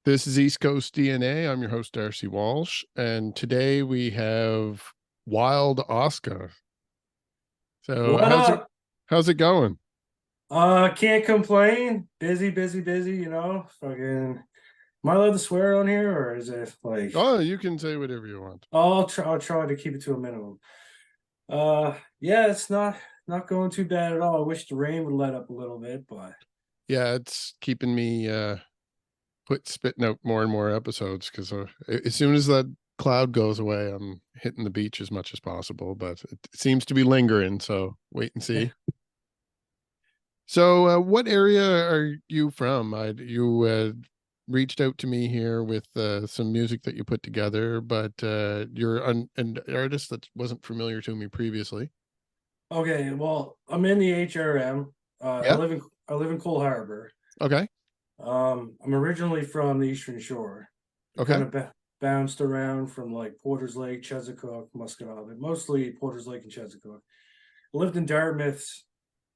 This is East Coast DNA. I'm your host, Darcy Walsh, and today we have Wild Oscah. So What up? how's it going? Can't complain. Busy, busy, busy, Fucking am I allowed to swear on here or is it like Oh, you can say whatever you want. I'll try to keep it to a minimum. Yeah, it's not going too bad at all. I wish the rain would let up a little bit, but Yeah, it's keeping me spitting out more and more episodes because as soon as that cloud goes away, I'm hitting the beach as much as possible. But it seems to be lingering, so wait and see. So, what area are you from? You reached out to me here with some music that you put together, but you're an artist that wasn't familiar to me previously. okay, well, I'm in the HRM. Yeah. I live in Cole Harbor. Okay. I'm originally from the Eastern Shore. I kind Okay. of bounced around from like Porter's Lake, Chesapeake, Muscatine, but mostly Porter's Lake and Chesapeake. I lived in Dartmouth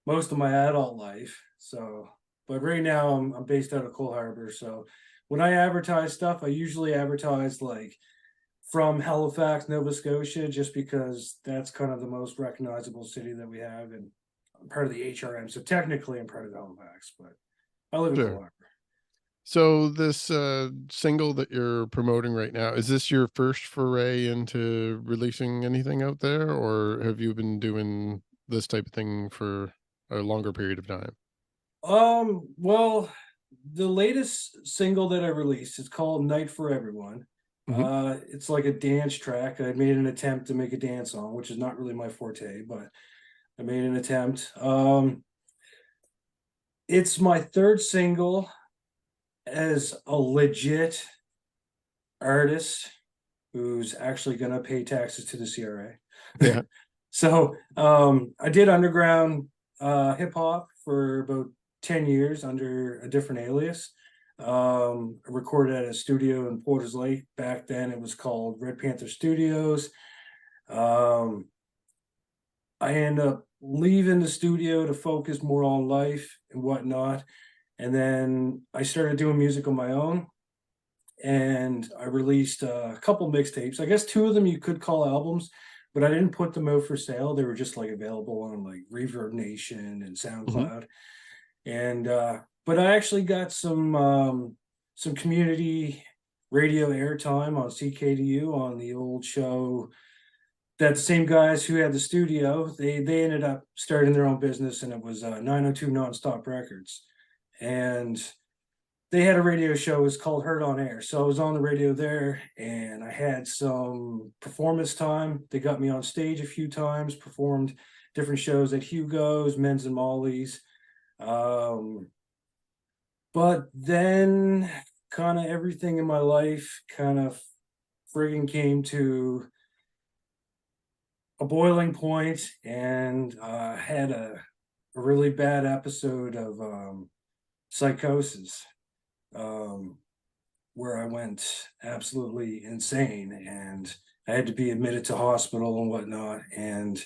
most of my adult life. So, but right now I'm based out of Cole Harbor. So when I advertise stuff, I usually advertise like from Halifax, Nova Scotia, just because that's kind of the most recognizable city that we have. And I'm part of the HRM. So technically I'm part of Halifax, but I live in Cole Sure. Harbor. So this single that you're promoting right now, is this your first foray into releasing anything out there, or have you been doing this type of thing for a longer period of time? Well, the latest single that I released is called Night for Everyone. Hmm. It's like a dance track. I made an attempt to make a dance song, which is not really my forte, but I made an attempt. It's my third single as a legit artist who's actually gonna pay taxes to the CRA. Yeah. So I did underground hip hop for about 10 years under a different alias. I recorded at a studio in Porter's Lake. Back then it was called Red Panther Studios. Um, I ended up leaving the studio to focus more on life and whatnot. And then I started doing music on my own and I released a couple mixtapes. I guess two of them you could call albums, but I didn't put them out for sale. They were just like available on like Reverb Nation and Hmm. SoundCloud. And but I actually got some community radio airtime on CKDU on the old show that the same guys who had the studio, they ended up starting their own business and it was 902 Nonstop Records. And they had a radio show, it was called Heard on Air. So I was on the radio there and I had some performance time. They got me on stage a few times, performed different shows at Hugo's, Men's and Molly's. Um, but then kind of everything in my life kind of frigging came to a boiling point and had a really bad episode of psychosis. Um, where I went absolutely insane and I had to be admitted to hospital and whatnot. And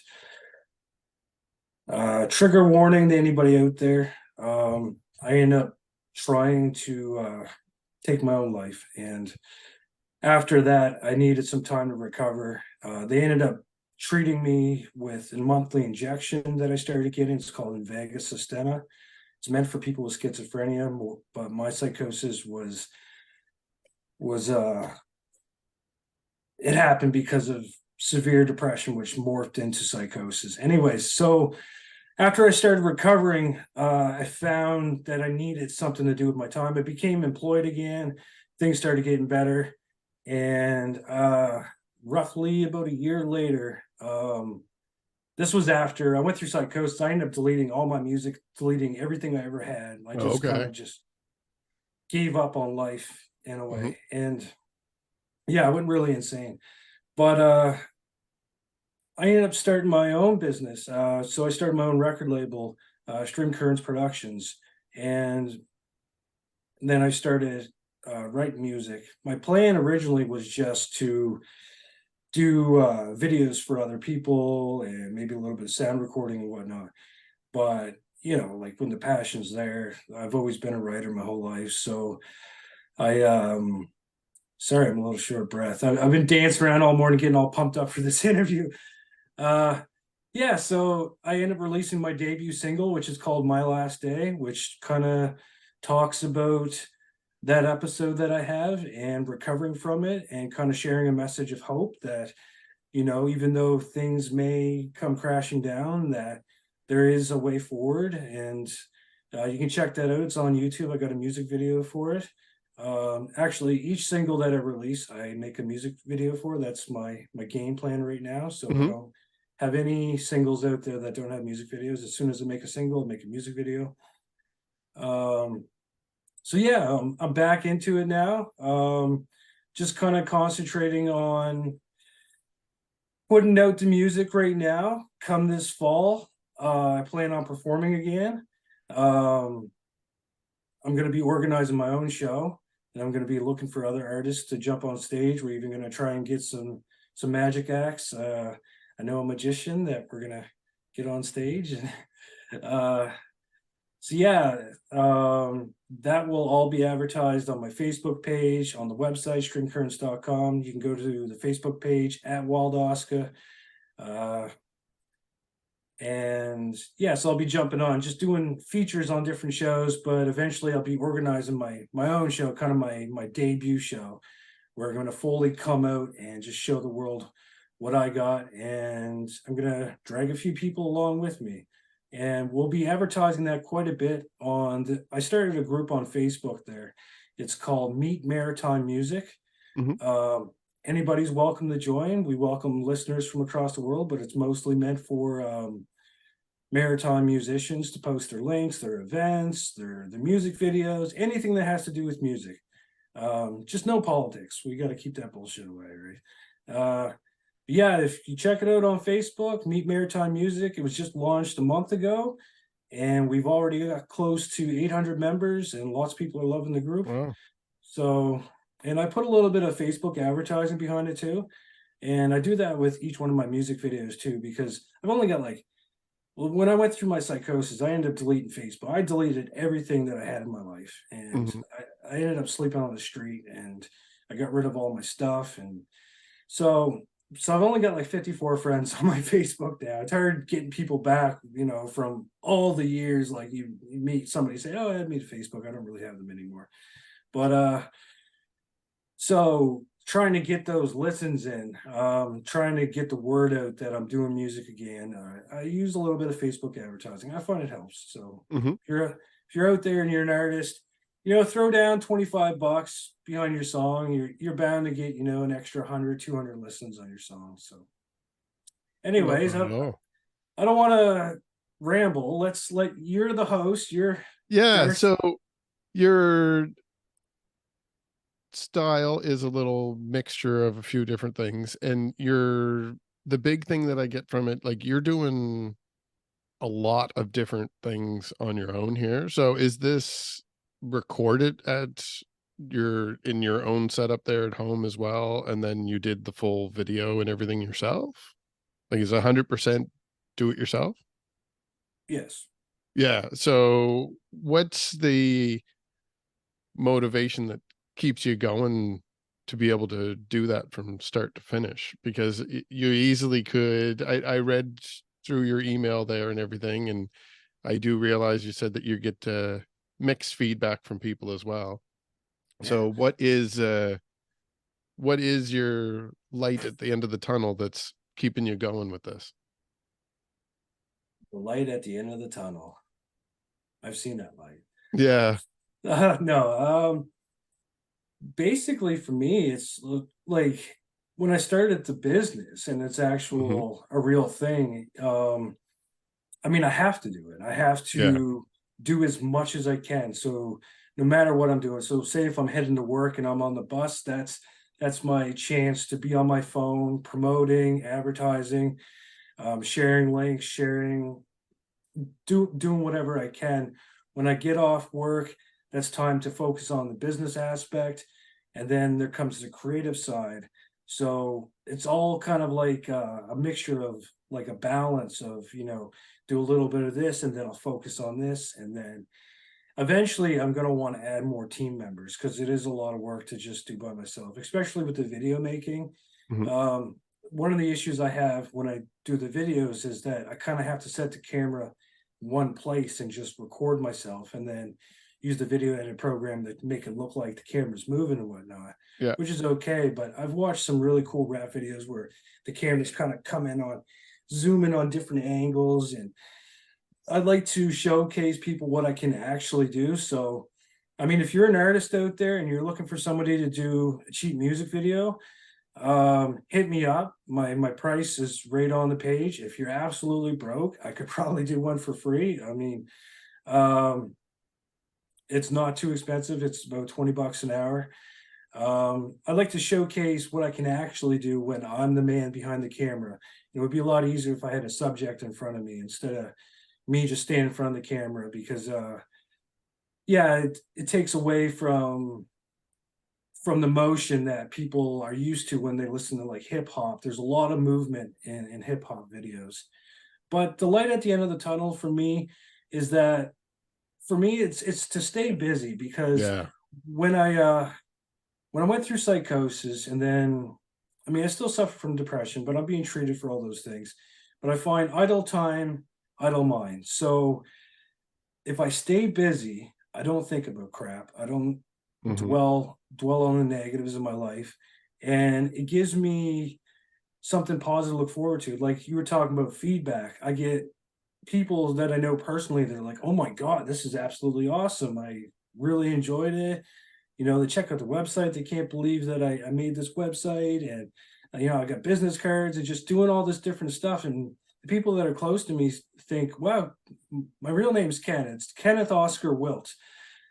trigger warning to anybody out there. I ended up trying to take my own life. And after that, I needed some time to recover. They ended up treating me with a monthly injection that I started getting. It's called Invega Sustenna. It's meant for people with schizophrenia, but my psychosis was it happened because of severe depression, which morphed into psychosis. Anyways, so after I started recovering, I found that I needed something to do with my time. I became employed again. Things started getting better. And roughly about a year later, this was after I went through psychosis. I ended up deleting all my music, deleting everything I ever had. I Oh, just kind okay. of just gave up on life in a Hmm. way. And yeah, I went really insane. But I ended up starting my own business. So I started my own record label, Stream Currents Productions, and then I started writing music. My plan originally was just to do videos for other people and maybe a little bit of sound recording and whatnot. But like when the passion's there, I've always been a writer my whole life. So I sorry, I'm a little short of breath. I've been dancing around all morning, getting all pumped up for this interview. Uh, yeah, so I ended up releasing my debut single, which is called My Last Day, which kind of talks about that episode that I have and recovering from it, and kind of sharing a message of hope that, even though things may come crashing down, that there is a way forward. And you can check that out. It's on YouTube. I got a music video for it. Actually, each single that I release, I make a music video for. That's my game plan right now. So I Hmm. don't have any singles out there that don't have music videos. As soon as I make a single, I make a music video. Um, so yeah, I'm back into it now. Just kind of concentrating on putting out the music right now. Come this fall, I plan on performing again. Um, I'm going to be organizing my own show, and I'm going to be looking for other artists to jump on stage. We're even going to try and get some magic acts. I know a magician that we're going to get on stage. uh, so yeah, that will all be advertised on my Facebook page, on the website stringcurrents.com. You can go to the Facebook page at Wild Oscah. Uh, and yeah, so I'll be jumping on, just doing features on different shows, but eventually I'll be organizing my own show, kind of my debut show, where I'm going to fully come out and just show the world what I got, and I'm going to drag a few people along with me. And we'll be advertising that quite a bit I started a group on Facebook there. It's called Meet Maritime Music. Hmm. Um, Anybody's welcome to join. We welcome listeners from across the world, but it's mostly meant for maritime musicians to post their links, their events, their music videos, anything that has to do with music. Just no politics. We got to keep that bullshit away, right? Yeah, if you check it out on Facebook, Meet Maritime Music, it was just launched a month ago, and we've already got close to 800 members, and lots of people are loving the group. Wow. So, and I put a little bit of Facebook advertising behind it too. And I do that with each one of my music videos too, because I've only got well, when I went through my psychosis, I ended up deleting Facebook. I deleted everything that I had in my life. And Hmm. I ended up sleeping on the street, and I got rid of all my stuff. And so, so I've only got like 54 friends on my Facebook now. It's hard getting people back, from all the years. Like you meet somebody, say, "Oh, add me to Facebook." I don't really have them anymore. But so trying to get those listens in, trying to get the word out that I'm doing music again. I use a little bit of Facebook advertising. I find it helps. So Hmm. if you're out there and you're an artist, throw down $25 behind your song. You're bound to get, an extra 100, 200 listens on your song. So No, anyways, not I, at all. I don't want to ramble. Let's let you're the host. You're Yeah. better. So your style is a little mixture of a few different things, and the big thing that I get from it, like you're doing a lot of different things on your own here. So is this recorded at in your own setup there at home as well, and then you did the full video and everything yourself? Like is 100% do it yourself? Yes. Yeah. So what's the motivation that keeps you going to be able to do that from start to finish? Because you easily could. I read through your email there and everything, and I do realize you said that you get mixed feedback from people as well. Yeah. So what is your light at the end of the tunnel that's keeping you going with this? The light at the end of the tunnel. I've seen that light. Yeah. No, basically for me, it's like when I started the business and it's Hmm. actual a real thing. I mean, I have to do it. I have Yeah. to do as much as I can. So no matter what I'm doing. So say if I'm heading to work and I'm on the bus, that's my chance to be on my phone, promoting, advertising, sharing links, doing whatever I can. When I get off work, that's time to focus on the business aspect, and then there comes the creative side. So it's all kind of like a mixture of like a balance of do a little bit of this, and then I'll focus on this, and then eventually I'm going to want to add more team members because it is a lot of work to just do by myself, especially with the video making. Mhm. Um, One of the issues I have when I do the videos is that I kind of have to set the camera one place and just record myself and then use the video edit program to make it look like the camera's moving and whatnot, Yeah. which is okay. But I've watched some really cool rap videos where the cameras kind of come in on, zoom in on different angles, and I'd like to showcase people what I can actually do. So, I mean, if you're an artist out there and you're looking for somebody to do a cheap music video, hit me up. My price is right on the page. If you're absolutely broke, I could probably do one for free. I mean, um, it's not too expensive. It's about 20 bucks an hour. I'd like to showcase what I can actually do when I'm the man behind the camera. It would be a lot easier if I had a subject in front of me instead of me just standing in front of the camera because yeah, it takes away from the motion that people are used to when they listen to like hip hop. There's a lot of movement in hip hop videos. But the light at the end of the tunnel for me is that for me it's to stay busy because Yeah. when when I went through psychosis and then I mean I still suffer from depression, but I'm being treated for all those things. But I find idle time, idle mind. So if I stay busy, I don't think about crap. I don't Mhm. dwell on the negatives in my life, and it gives me something positive to look forward to. Like you were talking about feedback, I get people that I know personally. They're like, "Oh my god, this is absolutely awesome! I really enjoyed it." You know, they check out the website. They can't believe that I made this website, and you know, I got business cards and just doing all this different stuff. And the people that are close to me think, "Wow, my real name's Ken. It's Kenneth Oscar Wilt."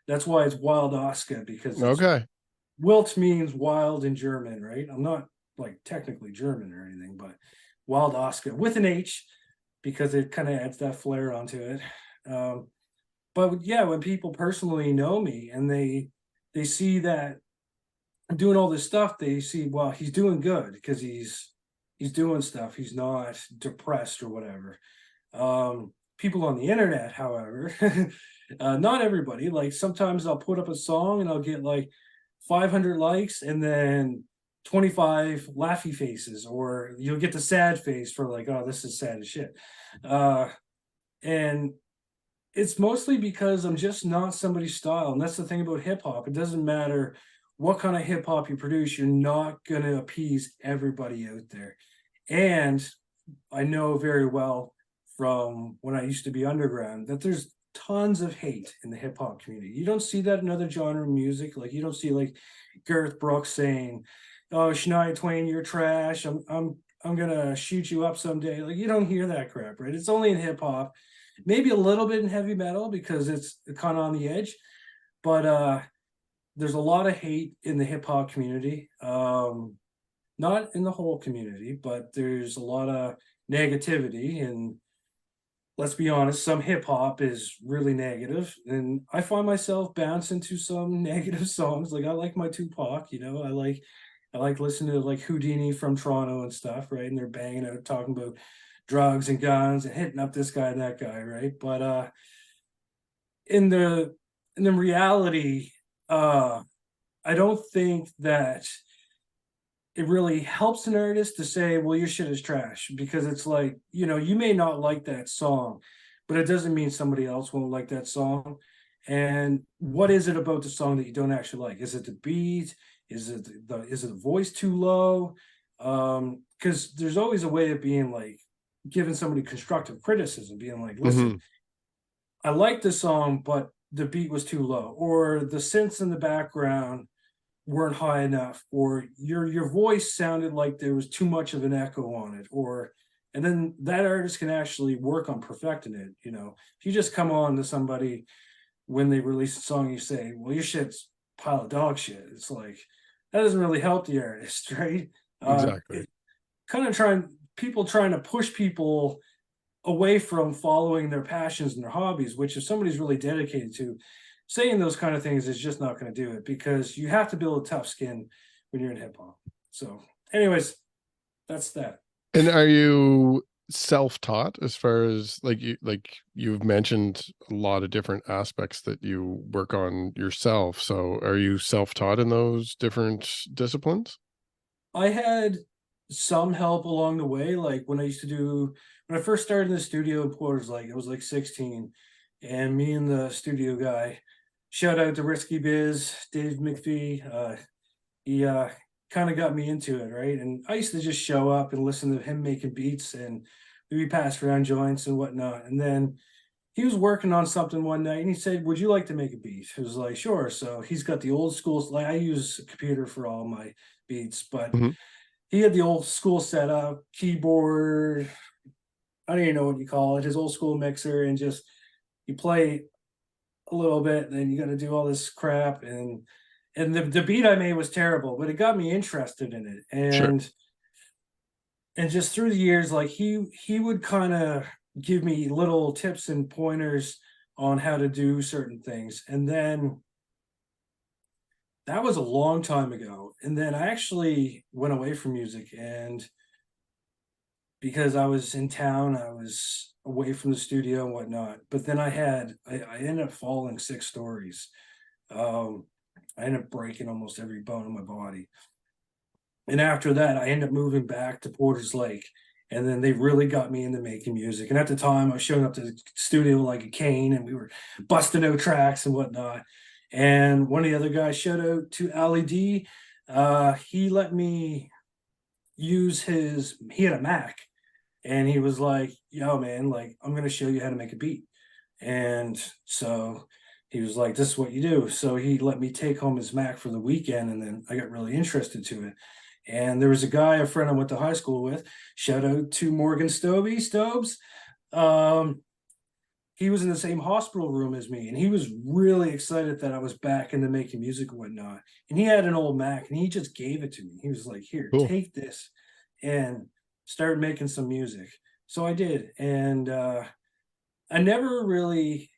That's why it's Wild Oscah because it's Okay. Wilt means wild in German, right? I'm not like technically German or anything, but Wild Oscah with an H because it kind of adds that flair onto it. Um, but yeah, when people personally know me and they see that I'm doing all this stuff, they see, well, he's doing good because he's doing stuff. He's not depressed or whatever. People on the internet, however, not everybody. Like sometimes I'll put up a song and I'll get like 500 likes and then 25 laughy faces, or you'll get the sad face for like, oh, this is sad as shit. Uh, and it's mostly because I'm just not somebody's style. And that's the thing about hip hop. It doesn't matter what kind of hip hop you produce, you're not going to appease everybody out there. And I know very well from when I used to be underground that there's tons of hate in the hip hop community. You don't see that in other genre of music. Like you don't see like Gareth Brooks saying, "Oh, Shania Twain, you're trash. I'm gonna shoot you up someday." Like you don't hear that crap, right? It's only in hip hop, maybe a little bit in heavy metal because it's kind of on the edge. But there's a lot of hate in the hip hop community. Not in the whole community, but there's a lot of negativity. And let's be honest, some hip hop is really negative, and I find myself bouncing to some negative songs. Like I like my Tupac, you know, I like listening to like Houdini from Toronto and stuff, right? And they're banging out talking about drugs and guns and hitting up this guy and that guy, right? But in the in the reality, uh I don't think that it really helps an artist to say, well, your shit is trash, because it's like, you know, you may not like that song, but it doesn't mean somebody else won't like that song. And what is it about the song that you don't actually like? Is it the beat? Is it the voice too low? Because there's always a way of being like giving somebody constructive criticism, being like, listen, Mhm. I like the song, but the beat was too low, or the synths in the background weren't high enough, or your voice sounded like there was too much of an echo on it, or and then that artist can actually work on perfecting it. You know, if you just come on to somebody when they release a song, you say, well, your shit's a pile of dog shit, it's like that doesn't really help the artist, right? Exactly. It kind of trying to push people away from following their passions and their hobbies, which if somebody's really dedicated to, saying those kind of things is just not going to do it, because you have to build a tough skin when you're in hip hop. So anyways, that's that. And are you self-taught as far as like you've mentioned a lot of different aspects that you work on yourself. So are you self-taught in those different disciplines? I had some help along the way, like when I first started in the studio in Porter's Lake, I was like 16, and me and the studio guy, shout out to Risky Biz, Dave McPhee, he kind of got me into it, right? And I used to just show up and listen to him making beats, and we passed around joints and whatnot. And then he was working on something one night, and he said, "Would you like to make a beat?" I was like, "Sure." So he's got the old school, like I use a computer for all my beats, but Mhm. he had the old school setup, keyboard, I don't even know what you call it, his old school mixer, and just you play a little bit, then you got to do all this crap, and the beat I made was terrible, but it got me interested in it, Sure. and just through the years, like he would kind of give me little tips and pointers on how to do certain things, and then that was a long time ago, and then I actually went away from music, and because I was in town, I was away from the studio and whatnot. But then I ended up falling 6 stories. Um, I ended up breaking almost every bone in my body. And after that, I ended up moving back to Porter's Lake. And then they really got me into making music. And at the time, I was showing up to the studio like a cane, and we were busting out tracks and whatnot. And one of the other guys, shout out to Ali D, he let me use he had a Mac, and he was like, "Yo, man, like I'm gonna show you how to make a beat." And so he was like, "This is what you do." So he let me take home his Mac for the weekend, and then I got really interested to it. And there was a guy, a friend I went to high school with. Shout out to Morgan Stobes. Um, he was in the same hospital room as me, and he was really excited that I was back into making music and whatnot. And he had an old Mac, and he just gave it to me. He was like, "Here, Cool. take this," and started making some music. So I did, and I never really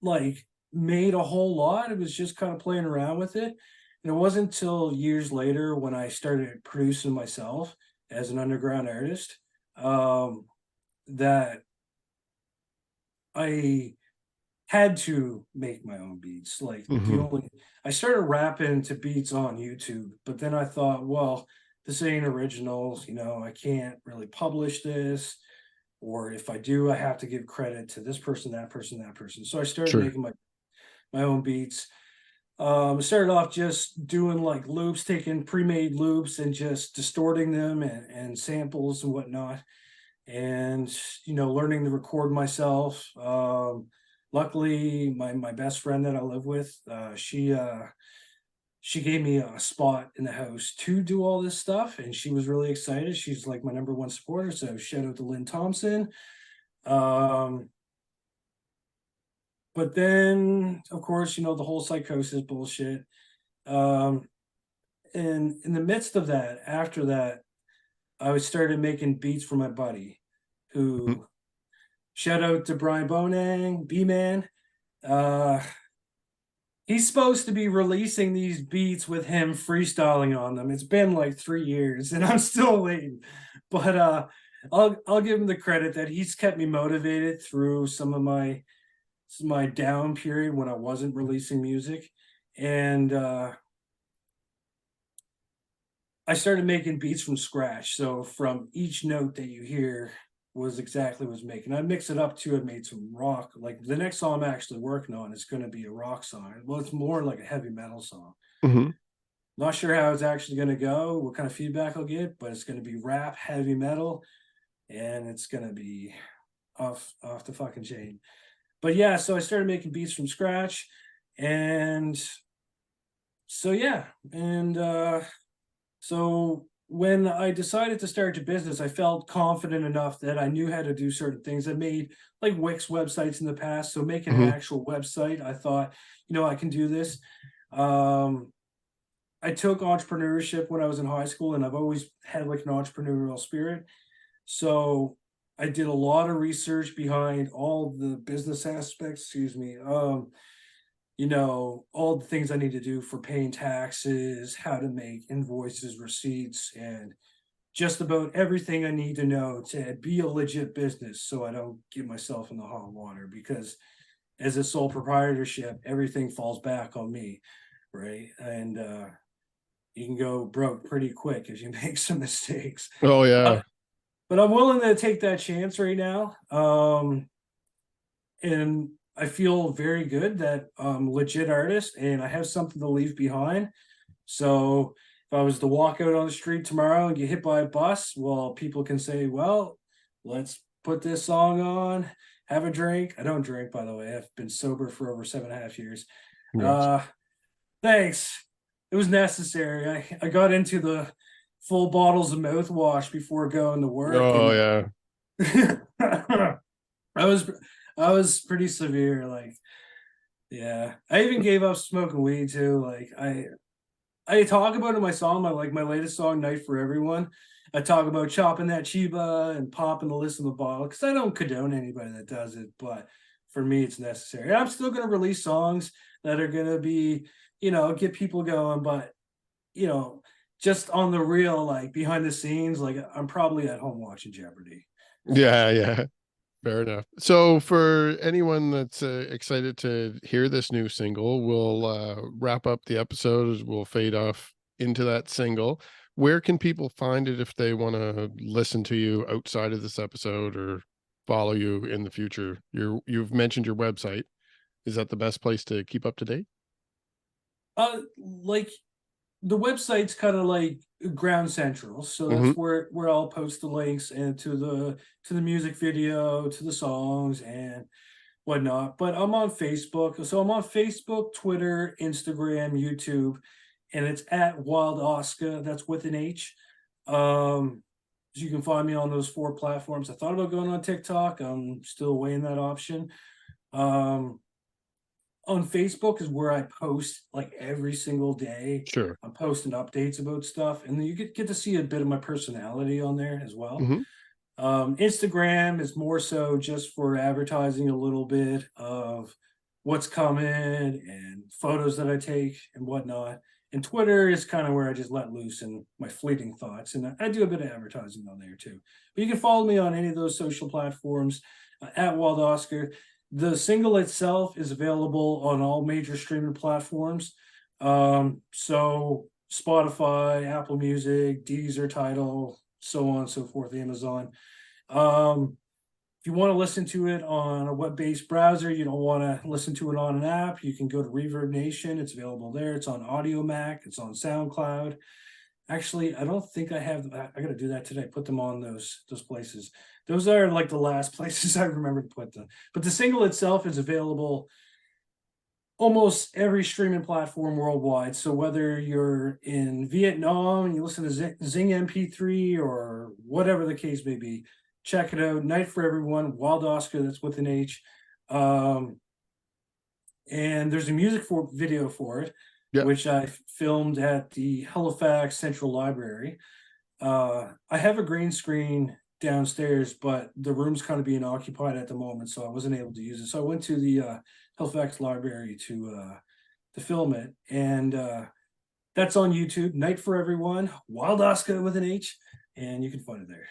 like made a whole lot. It was just kind of playing around with it. And it wasn't until years later when I started producing myself as an underground artist, um, that I had to make my own beats. Like the Mhm. only I started rapping to beats on YouTube, but then I thought, well, this ain't originals, I can't really publish this, or if I do, I have to give credit to this person, that person, that person. So I started Sure. making my own beats. I started off just doing like loops, taking pre-made loops and just distorting them and samples and whatnot, and learning to record myself. Luckily, my best friend that I live with, she gave me a spot in the house to do all this stuff, and she was really excited. She's like my number one supporter. So shout out to Lynn Thompson. Um, but then, of course, the whole psychosis bullshit. Um, and in the midst of that, after that, I started making beats for my buddy, Mhm. who shout out to Brian Bonang, B Man. Uh, he's supposed to be releasing these beats with him freestyling on them. It's been like 3 years, and I'm still waiting. But I'll give him the credit that he's kept me motivated through some of my down period when I wasn't releasing music, and I started making beats from scratch. So from each note that you hear was exactly what I was making. I mix it up too. I made some rock. Like the next song I'm actually working on is going to be a rock song. Well, it's more like a heavy metal song. Mhm. Not sure how it's actually going to go, what kind of feedback I'll get, but it's going to be rap, heavy metal, and it's going to be off the fucking chain. But yeah, so I started making beats from scratch, and so yeah, and so when I decided to start a business, I felt confident enough that I knew how to do certain things. I made like Wix websites in the past. So making an Mhm. actual website, I thought, I can do this. Um, I took entrepreneurship when I was in high school, and I've always had like an entrepreneurial spirit. So I did a lot of research behind all the business aspects, excuse me, all the things I need to do for paying taxes, how to make invoices, receipts, and just about everything I need to know to be a legit business, so I don't get myself in the hot water, because as a sole proprietorship, everything falls back on me, right? And you can go broke pretty quick if you make some mistakes. Oh Uh, yeah. but I'm willing to take that chance right now. And I feel very good that I'm a legit artist and I have something to leave behind. So if I was to walk out on the street tomorrow and get hit by a bus, well, people can say, well, let's put this song on, have a drink. I don't drink, by the way. I've been sober for over 7.5 years. Yes. Uh, thanks. It was necessary. I got into the full bottles of mouthwash before going to work, Oh and yeah. I was I was pretty severe. Like, yeah, I even gave up smoking weed too. Like, I talk about it in my song, my latest song, "Night for Everyone." I talk about chopping that chiba and popping the list in the bottle, because I don't condone anybody that does it, but for me, it's necessary. I'm still gonna release songs that are gonna be, get people going, but you know, just on the real, like behind the scenes, like I'm probably at home watching Jeopardy. Yeah, yeah. Fair enough. So, for anyone that's excited to hear this new single, we'll wrap up the episode. We'll fade off into that single. Where can people find it if they want to listen to you outside of this episode or follow you in the future? You've mentioned your website. Is that the best place to keep up to date? Like, the website's kind of like ground central, so Hmm. that's where I'll post the links and to the music video, to the songs and whatnot. But I'm on Facebook, so I'm on Facebook, Twitter, Instagram, YouTube, and it's at Wild Oscah. That's with an H. So you can find me on those 4 platforms. I thought about going on TikTok. I'm still weighing that option. Um, on Facebook is where I post like every single day. Sure. I'm posting updates about stuff, and then you get to see a bit of my personality on there as well. Hmm. Instagram is more so just for advertising a little bit of what's coming and photos that I take and whatnot. And Twitter is kind of where I just let loose and my fleeting thoughts. And I do a bit of advertising on there too. But you can follow me on any of those social platforms at Wild Oscar. The single itself is available on all major streaming platforms. So Spotify, Apple Music, Deezer, Tidal, so on and so forth, Amazon. If you want to listen to it on a web-based browser, you don't want to listen to it on an app, you can go to Reverb Nation. It's available there. It's on Audio Mac. It's on SoundCloud. Actually, I don't think I have. I got to do that today. Put them on those places. Those are like the last places I remember to put them. But the single itself is available almost every streaming platform worldwide. So whether you're in Vietnam and you listen to Zing MP3 or whatever the case may be, check it out. Night for Everyone, Wild Oscar, that's with an H. And there's a video for it, Yeah. which I filmed at the Halifax Central Library. I have a green screen downstairs, but the room's kind of being occupied at the moment, so I wasn't able to use it. So I went to the Halifax Library to film it, and that's on YouTube. Night for Everyone, Wild Oscar with an H, and you can find it there.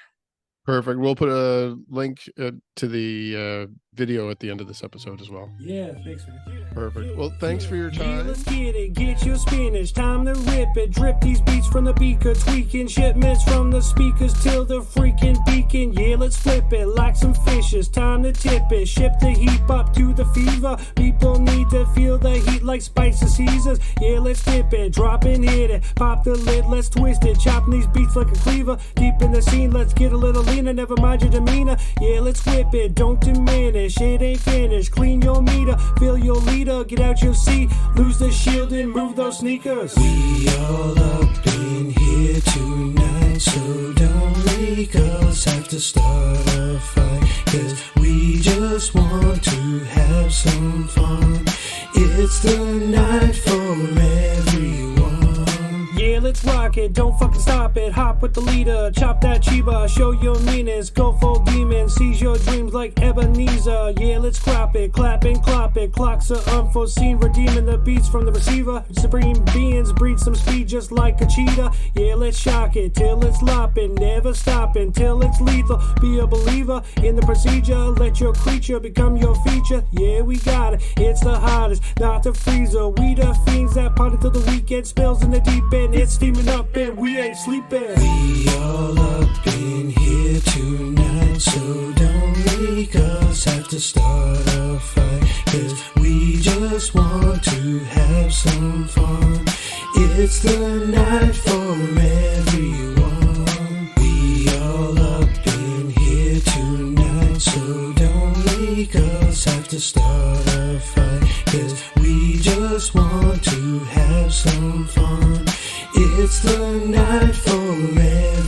Perfect. We'll put a link to the video at the end of this episode as well. Yeah, thanks, man. Perfect. Well, thanks for your Yeah, time. let's get it, get your spinach, time to rip it, drip these beats from the beaker, tweaking shipments from the speakers till the freaking beacon. Yeah, let's flip it like some fishes, time to tip it, ship the heat up to the fever. People need to feel the heat like spicy Caesars. Yeah, let's dip it, drop and hit it, pop the lid, let's twist it, chopping these beats like a cleaver. Deep in the scene, let's get a little leaner, never mind your demeanor. Yeah, let's whip it, don't diminish, it ain't finished. Clean your meter, fill your leader, get out your seat, lose the shield and move those sneakers. We all up in here tonight, so don't make us have to start a fight, 'cause we just want to have some fun. It's the night for everyone. Yeah, let's rock it, don't fucking stop it, hop with the leader, chop that chiba, show your meanness, go full demon, seize your dreams like Ebenezer. Yeah, let's crop it, clap and clop it. it. Clocks are unforeseen, redeeming the beats from the receiver. Supreme beings breed some speed just like a cheetah. Yeah, let's shock it till it's lopping, never stopping till it's lethal. Be a believer in the procedure, let your creature become your feature. Yeah, we got it, it's the hottest, not the freezer. We the fiends that party till the weekend spills in the deep end. It's steaming up and we ain't sleeping. We all up in here tonight, so don't make us have to start a fight, 'cause we just want to have some fun. It's the night for everyone. We all up in here tonight, so don't make us have to start a fight, 'cause we just want to have some fun. It's the night for everyone.